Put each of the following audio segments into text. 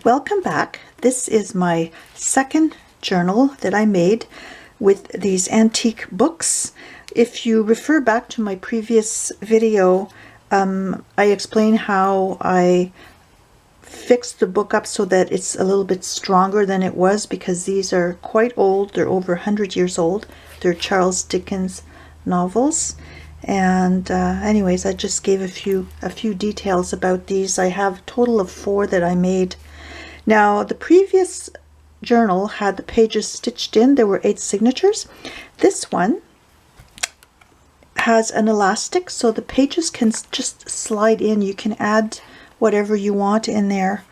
Welcome back. This is my second journal that I made with these antique books. If you refer back to my previous video, I explain how I fixed the book up so that it's a little bit stronger than it was, because these are quite old. They're over 100 years old. They're Charles Dickens novels. And anyways, I just gave a few details about these. I have a total of 4 that I made. Now, the previous journal had the pages stitched in. There were 8 signatures. This one has an elastic, so the pages can just slide in. You can add whatever you want in there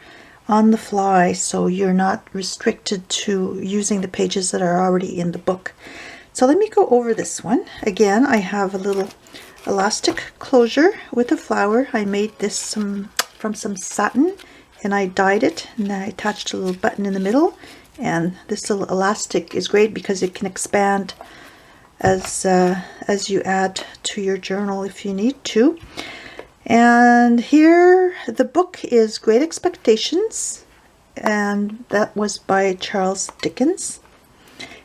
on the fly, so you're not restricted to using the pages that are already in the book. So let me go over this one. Again, I have a little elastic closure with a flower. I made this from some satin, and I dyed it, and I attached a little button in the middle. And this little elastic is great because it can expand as you add to your journal if you need to. And here the book is Great Expectations, and that was by Charles Dickens.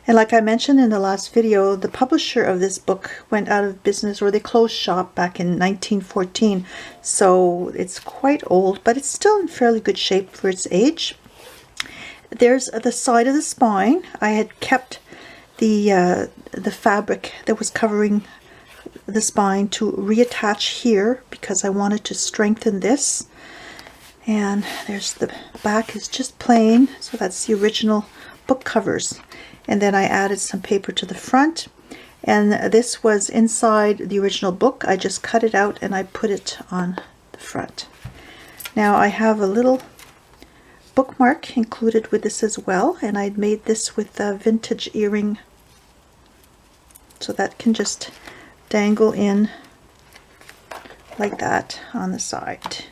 And like I mentioned in the last video, the publisher of this book went out of business, or they closed shop back in 1914. So it's quite old, but it's still in fairly good shape for its age. There's the side of the spine. I had kept the fabric that was covering the spine to reattach here because I wanted to strengthen this. And there's the back is just plain, so that's the original book covers. And then I added some paper to the front, and this was inside the original book. I just cut it out and I put it on the front. Now I have a little bookmark included with this as well, and I'd made this with a vintage earring, so that can just dangle in like that on the side.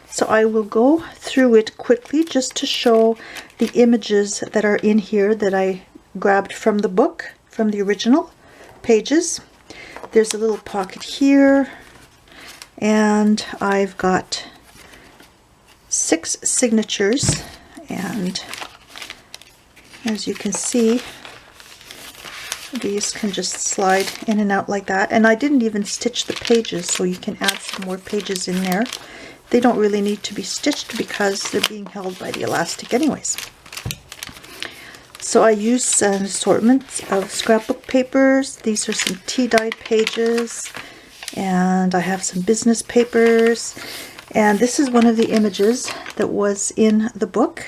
So I will go through it quickly just to show the images that are in here that I grabbed from the book, from the original pages. There's a little pocket here, and I've got 6 signatures, and as you can see, these can just slide in and out like that. And I didn't even stitch the pages, so you can add some more pages in there. They don't really need to be stitched because they're being held by the elastic anyways. So I use an assortment of scrapbook papers. These are some tea-dyed pages, and I have some business papers. And this is one of the images that was in the book.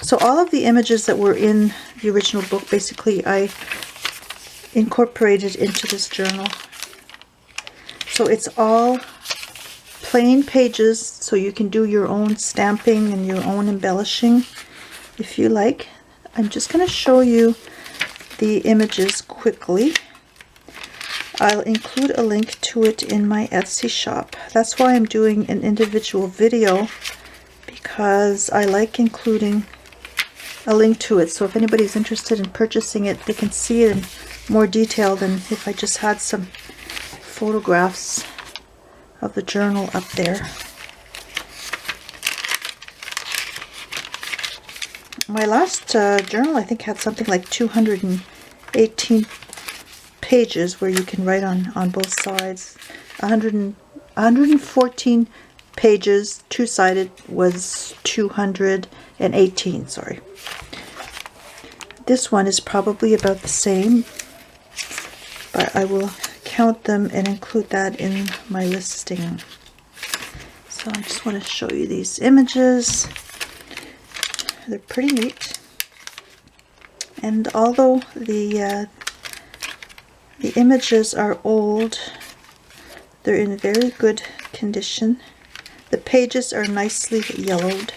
So all of the images that were in the original book, basically I incorporated into this journal. So it's all plain pages, so you can do your own stamping and your own embellishing if you like. I'm just going to show you the images quickly. I'll include a link to it in my Etsy shop. That's why I'm doing an individual video, because I like including a link to it, so if anybody's interested in purchasing it, they can see it in more detail than if I just had some photographs of the journal up there. My last journal, I think, had something like 218 pages where you can write on both sides. 114 pages, two-sided, was 218, sorry. This one is probably about the same, but I will count them and include that in my listing. So I just want to show you these images. They're pretty neat, and although the images are old, they're in very good condition. The pages are nicely yellowed.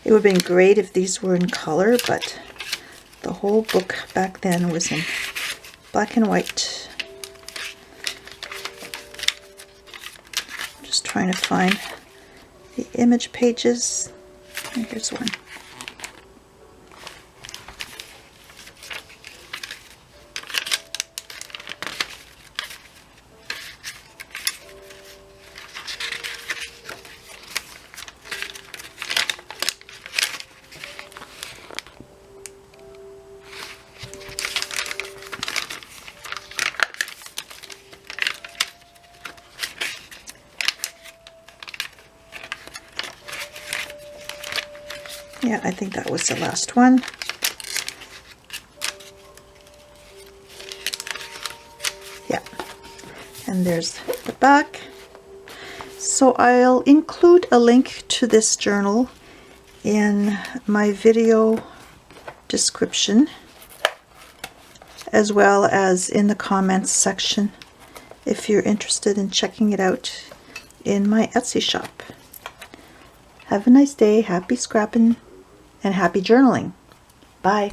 It would have been great if these were in color, but the whole book back then was in black and white. I'm just trying to find the image pages. And here's one. Yeah, I think that was the last one. Yeah, and there's the back. So I'll include a link to this journal in my video description, as well as in the comments section if you're interested in checking it out in my Etsy shop. Have a nice day, happy scrapping, and happy journaling. Bye.